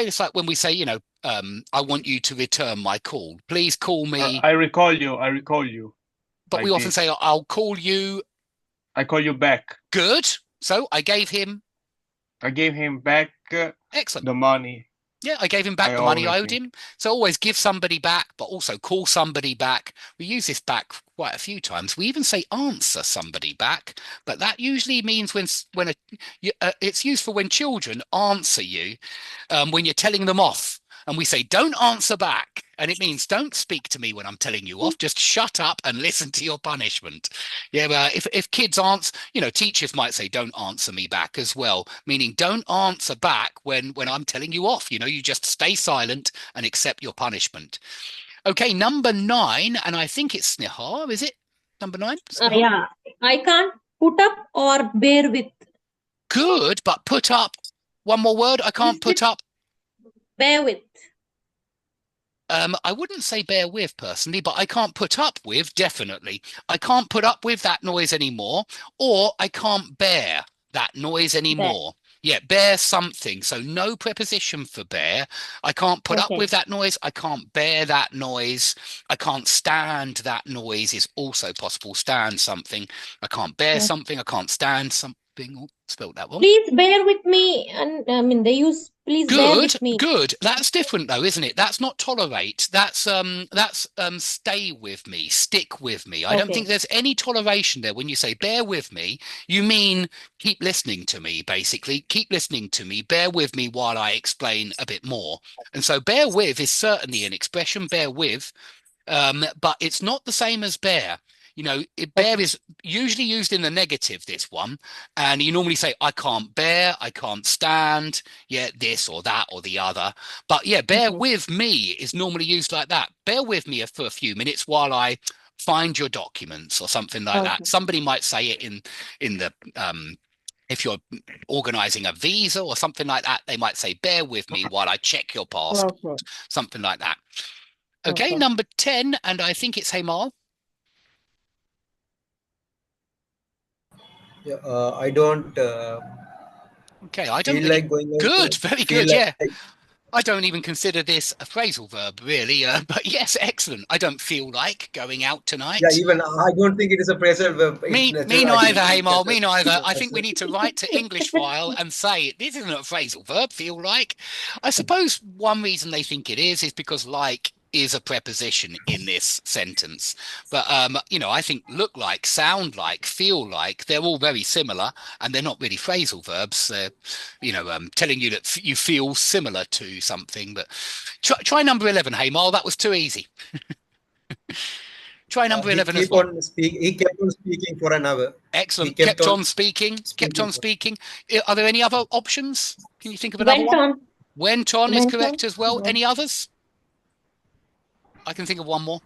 this like when we say, you know, I want you to return my call. Please call me. I recall you. But we often say, I'll call you. I call you back. Good. So I gave him. back. Excellent. The money. Yeah, I gave him back I the money I always owed think. him. So always give somebody back, but also call somebody back. We use this back quite a few times. We even say answer somebody back, but that usually means it's used for when children answer you when you're telling them off. And we say, don't answer back. And it means don't speak to me when I'm telling you off. Just shut up and listen to your punishment. Yeah, but if kids answer, teachers might say, don't answer me back as well, meaning don't answer back when I'm telling you off. You just stay silent and accept your punishment. Okay, number 9, and I think it's Snehal, is it? Number 9? Snehal? Yeah, I can't put up or bear with. Good, but put up. One more word. I can't put up. Bear with. I wouldn't say bear with personally, but I can't put up with, definitely. I can't put up with that noise anymore, or I can't bear that noise anymore. Yeah, bear something. So no preposition for bear. I can't put up with that noise. I can't bear that noise. I can't stand that noise is also possible. Stand something. I can't bear something. I can't stand something. Oh, spelled that wrong. Please bear with me. And I mean, they use please bear with me. Good. That's different though, isn't it? That's not tolerate. That's stay with me, stick with me. I don't think there's any toleration there. When you say bear with me, you mean keep listening to me, basically. Keep listening to me. Bear with me while I explain a bit more. And so bear with is certainly an expression, bear with, but it's not the same as bear. Bear is usually used in the negative, this one, and you normally say, I can't bear, I can't stand, yeah, this or that or the other. But yeah, bear with me is normally used like that. Bear with me for a few minutes while I find your documents or something like that. Somebody might say it in the if you're organizing a visa or something like that, they might say, bear with me while I check your passport, something like that. Okay, number 10, and I think it's Hemal. Yeah, I don't Okay, I don't feel really. like going out. Good, very Feel good. Yeah, like I don't even consider this a phrasal verb, really. But yes, excellent. I don't feel like going out yeah, tonight. even I don't think it is a phrasal verb. It's Me natural. I neither, think it's Hemal. just Me neither. I think we natural. need to write to English File and say this isn't a phrasal verb. Feel like. I suppose one reason they think it is because like is a preposition in this sentence. But I think look like, sound like, feel like, they're all very similar, and they're not really phrasal verbs. They're, telling you that you feel similar to something. But try number 11, Hemal. That was too easy. Try number 11 as well. He kept on speaking for an hour. Excellent. Kept on speaking. Kept on speaking. Are there any other options? Can you think of another one? Went on is correct as well. Any others? I can think of one more.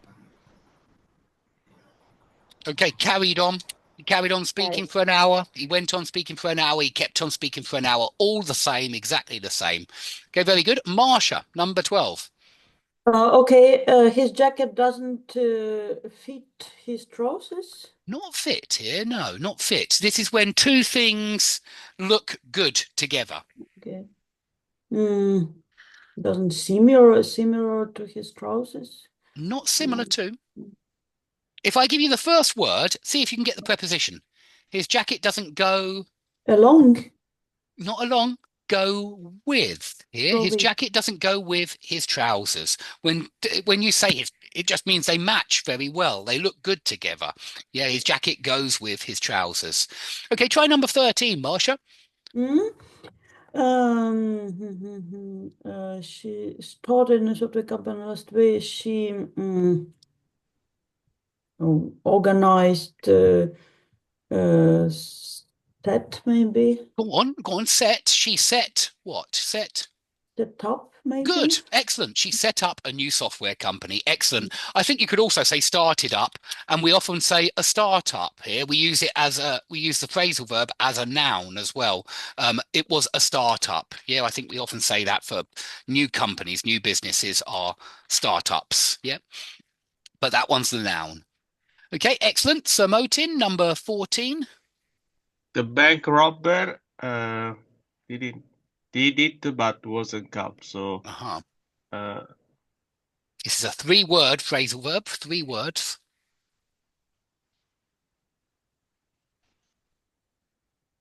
Okay, carried on. He carried on speaking for an hour. He went on speaking for an hour. He kept on speaking for an hour. All the same, exactly the same. Okay, very good. Marsha, number 12. His jacket doesn't fit his trousers. Not fit here, no, not fit. This is when two things look good together. Okay. Doesn't similar to his trousers. Not similar to. If I give you the first word, see if you can get the preposition. His jacket doesn't go along. Not along. Go with here. His jacket doesn't go with his trousers. When you say it just means they match very well. They look good together. Yeah, his jacket goes with his trousers. Okay, try number 13, Marsha. She started in Software last week. She organized set maybe. Go on. Set. She set what? Set. Set up maybe. Good, excellent. She set up a new software company. Excellent. I think you could also say started up, and we often say a startup here. We use the phrasal verb as a noun as well. It was a startup. Yeah, I think we often say that for new companies, new businesses are startups. Yeah, but that one's the noun. Okay, excellent. So Motin, number 14. The bank robber did it, but wasn't caught. So this is a 3-word phrasal verb, 3 words.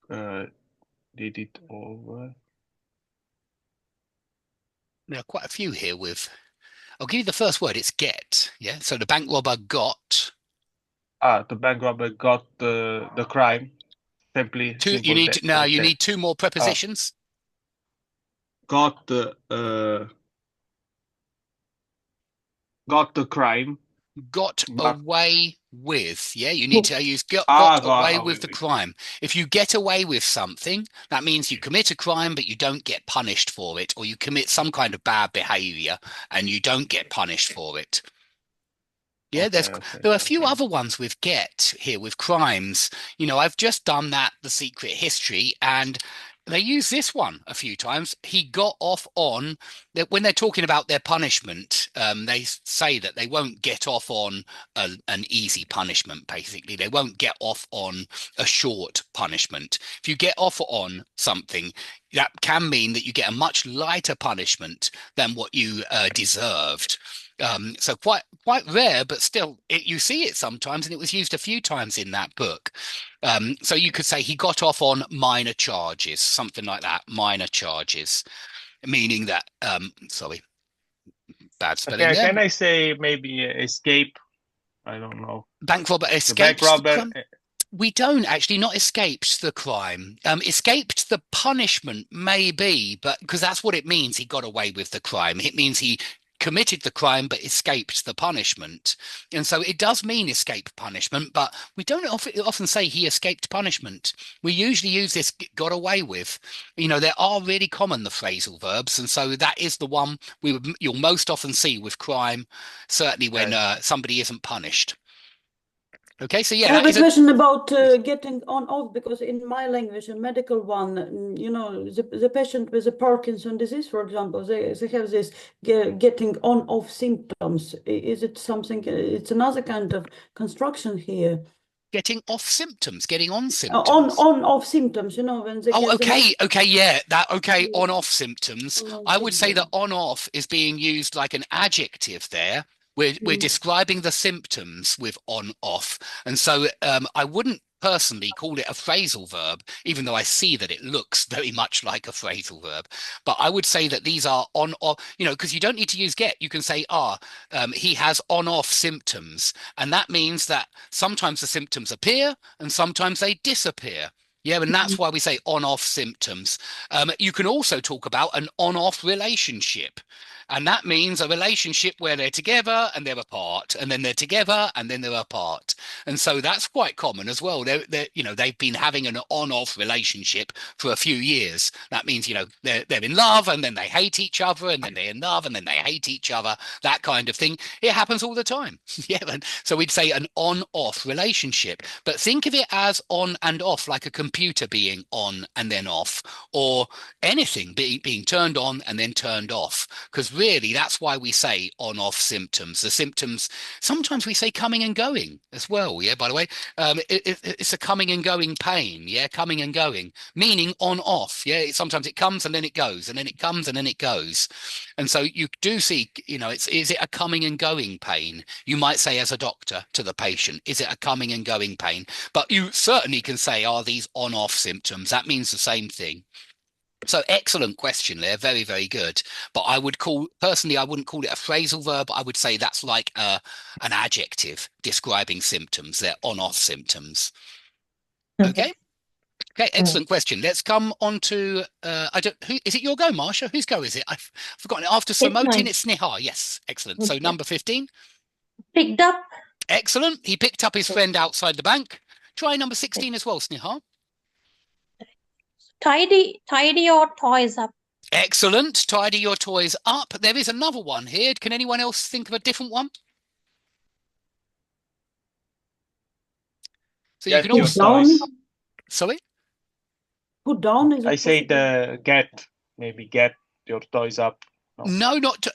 Did it over. there are quite a few here with. I'll give you the first word. It's get. Yeah. So the bank robber got. The bank robber got the crime. You need two more prepositions. Got the crime. Got away with. Yeah, you need to use got away with the crime. If you get away with something, that means you commit a crime, but you don't get punished for it, or you commit some kind of bad behavior and you don't get punished for it. Yeah, there are a few other ones with get here with crimes. I've just done that, The Secret History, and they use this one a few times. He got off on that when they're talking about their punishment. They say that they won't get off on an easy punishment. Basically, they won't get off on a short punishment. If you get off on something, that can mean that you get a much lighter punishment than what you deserved. So quite rare, but still you see it sometimes, and it was used a few times in that book. So you could say he got off on minor charges, something like that, minor charges, meaning that, sorry, bad spelling there. Can I say maybe escape? I don't know. Bank robber escaped. We don't actually, not escaped the crime. Escaped the punishment, maybe, but because that's what it means. He got away with the crime. It means he committed the crime but escaped the punishment, and so it does mean escape punishment, but we don't often say he escaped punishment. We usually use this got away with. There are really common, the phrasal verbs, and so that is the one you'll most often see with crime, certainly when somebody isn't punished. Okay, so yeah, I have a question about getting on off, because in my language, a medical one, the patient with a Parkinson disease, for example, they have this getting on off symptoms. Is it something? It's another kind of construction here. Getting off symptoms, getting on symptoms. On off symptoms, when they. Oh, okay, yeah, on off symptoms. I would say that on off is being used like an adjective there. We're describing the symptoms with on off, and so I wouldn't personally call it a phrasal verb, even though I see that it looks very much like a phrasal verb. But I would say that these are on off, because you don't need to use get. You can say he has on off symptoms, and that means that sometimes the symptoms appear and sometimes they disappear. Yeah, and that's why we say on-off symptoms. You can also talk about an on-off relationship. And that means a relationship where they're together and they're apart, and then they're together and then they're apart. And so that's quite common as well. They've been having an on-off relationship for a few years. That means, they're in love and then they hate each other, and then they're in love and then they hate each other, that kind of thing. It happens all the time. Yeah. So we'd say an on-off relationship, but think of it as on and off, like a computer being on and then off, or anything being turned on and then turned off, because really that's why we say on-off symptoms. The symptoms, sometimes we say coming and going as well. Yeah, by the way, it's a coming and going pain. Yeah, coming and going, meaning on-off. Yeah, sometimes it comes and then it goes, and then it comes and then it goes. And so you do see, is it a coming and going pain? You might say as a doctor to the patient, is it a coming and going pain? But you certainly can say, are these on-off symptoms? That means the same thing. So excellent question there. Very, very good. But I wouldn't call it a phrasal verb. I would say that's like an adjective describing symptoms. They're on-off symptoms. Okay. Okay, excellent question. Let's come on to, who is it? Your go, Marsha? Whose go is it? I've forgotten it. After Samotin, it's Snehal. Yes, excellent. So number 15. Picked up. Excellent. He picked up his friend outside the bank. Try number 16 as well, Snehal. Tidy your toys up. Excellent. Tidy your toys up. There is another one here. Can anyone else think of a different one? So you can also. Sorry? Put down is. I say maybe get your toys up. No, not.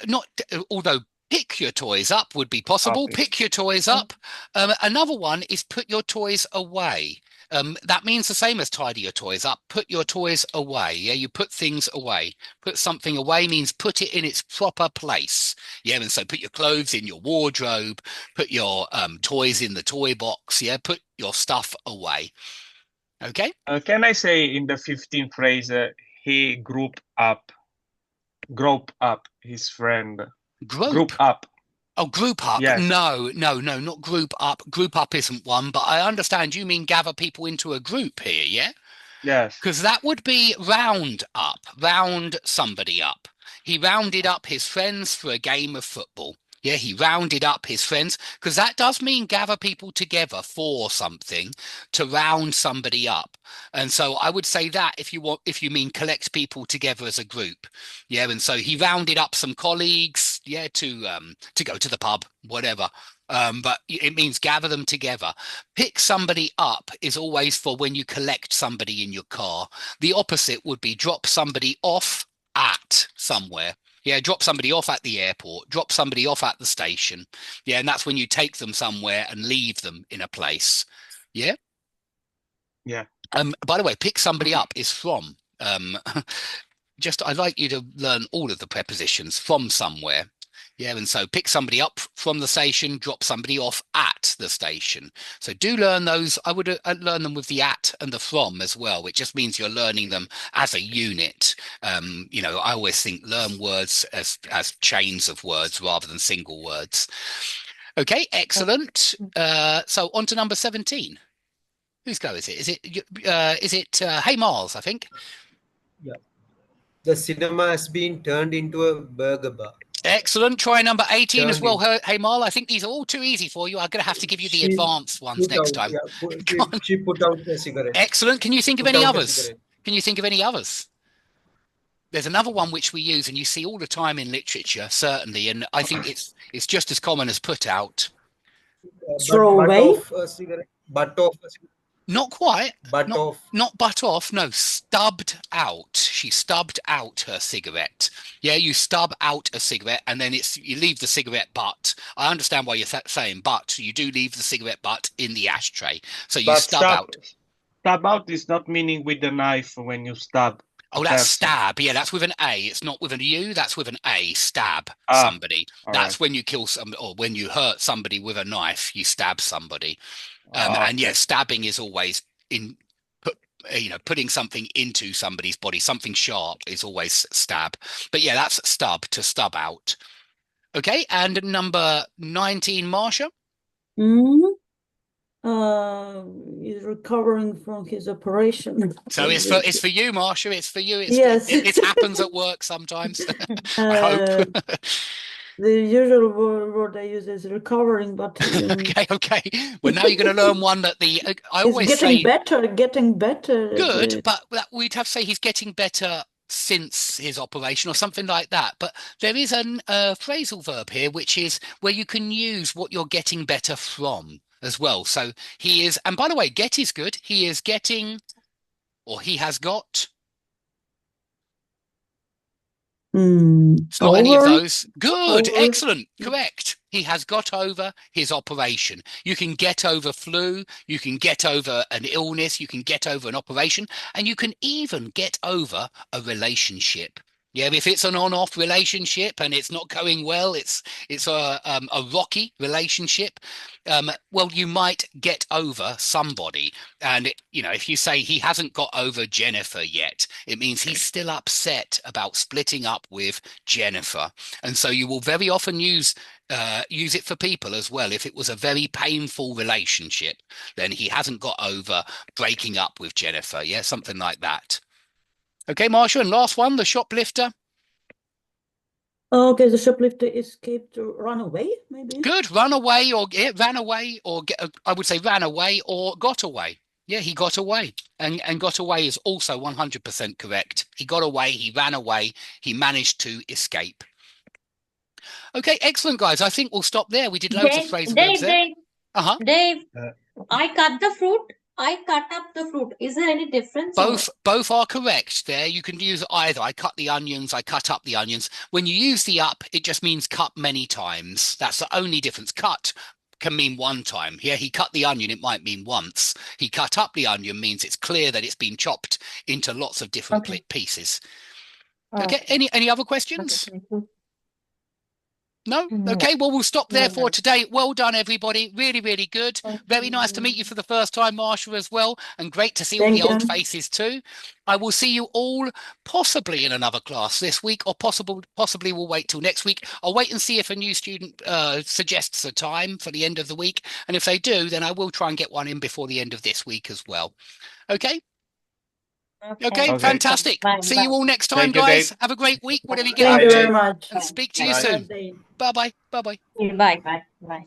Although pick your toys up would be possible. Okay. Pick your toys up. Another one is put your toys away. That means the same as tidy your toys up. Put your toys away. Yeah, you put things away. Put something away means put it in its proper place. Yeah, and so put your clothes in your wardrobe. Put your toys in the toy box. Yeah, put your stuff away. Okay. Can I say in the 15th phrase, he grew up? Group up, his friend. Group up. Oh, group up. Yes. No, not group up. Group up isn't one, but I understand you mean gather people into a group here, yeah? Yes. Because that would be round up, round somebody up. He rounded up his friends for a game of football. Yeah, he rounded up his friends, because that does mean gather people together for something, to round somebody up. And so I would say that if you mean collect people together as a group. Yeah, and so he rounded up some colleagues, yeah, to go to the pub, whatever. But it means gather them together. Pick somebody up is always for when you collect somebody in your car. The opposite would be drop somebody off at somewhere. Yeah, drop somebody off at the airport, drop somebody off at the station. Yeah, and that's when you take them somewhere and leave them in a place. Yeah? Yeah. By the way, pick somebody up is from. I'd like you to learn all of the prepositions from somewhere. Yeah, and so pick somebody up from the station, drop somebody off at the station. So do learn those. I would learn them with the at and the from as well, which just means you're learning them as a unit. I always think learn words as chains of words rather than single words. Okay, excellent. So on to number 17. Whose go is it? Is it Hey Miles, I think? Yeah. The cinema has been turned into a burger bar. Excellent. Try number 18 as well, Hey Mal. I think these are all too easy for you. I'm going to have to give you the advanced ones next time. Yeah, she put out a cigarette. Excellent. Can you think of any others? Can you think of any others? There's another one which we use and you see all the time in literature, certainly, and I think it's just as common as put out. Throw away? Butt off. Not quite. Off. Not butt off. No, stubbed out. She stubbed out her cigarette. Yeah, you stub out a cigarette and then you leave the cigarette butt. I understand why you're saying butt. You do leave the cigarette butt in the ashtray. So you stub out. Stab out is not meaning with the knife when you stab. Oh, that's stab. Yeah, that's with an A. It's not with an U. That's with an A. Stab somebody. That's when you kill somebody or when you hurt somebody with a knife. You stab somebody. And yeah, stabbing is always putting something into somebody's body. Something sharp is always stab. But yeah, that's stub, to stub out. Okay, and number 19, Marsha. He's recovering from his operation. So it's for you, Marsha. It's for you. Yes. It happens at work sometimes. I hope. The usual word I use is recovering, but okay. Well, now you're going to learn one that I always say getting better. Good, but we'd have to say he's getting better since his operation or something like that. But there is a phrasal verb here, which is where you can use what you're getting better from as well. So he is, and by the way, get is good. He is getting, or he has got. It's not any of those. Good, excellent, correct. He has got over his operation. You can get over flu, you can get over an illness, you can get over an operation, and you can even get over a relationship. Yeah, if it's an on-off relationship and it's not going well, it's a rocky relationship. Well, you might get over somebody, and if you say he hasn't got over Jennifer yet, it means he's still upset about splitting up with Jennifer, and so you will very often use it for people as well. If it was a very painful relationship, then he hasn't got over breaking up with Jennifer. Yeah, something like that. Okay, Marsha, and last one, the shoplifter. Okay, the shoplifter escaped or run away, maybe? Good, ran away, or I would say ran away or got away. Yeah, he got away, and got away is also 100% correct. He got away, he ran away, he managed to escape. Okay, excellent, guys. I think we'll stop there. We did loads of phrasal verbs there. Dave, I cut the fruit. I cut up the fruit. Is there any difference? Both are correct there. You can use either. I cut the onions, I cut up the onions. When you use the up, it just means cut many times. That's the only difference. Cut can mean one time. Yeah, he cut the onion, it might mean once. He cut up the onion means it's clear that it's been chopped into lots of different pieces. Okay, any other questions? No? No. Okay, well, we'll stop there No, for no. today. Well done, everybody. Really, really good. Very nice to meet you for the first time, Marsha, as well. And great to see all Thank the old you. faces too. I will see you all possibly in another class this week, or possibly we'll wait till next week. I'll wait and see if a new student suggests a time for the end of the week. And if they do, then I will try and get one in before the end of this week as well. Okay? Okay, fantastic. Bye. See you all next time, Thank you, guys. Dave. Have a great week, whatever you get Thank up you to. very much. And speak to you Have a soon. nice day. Bye-bye. Bye-bye. Bye. Bye. Bye.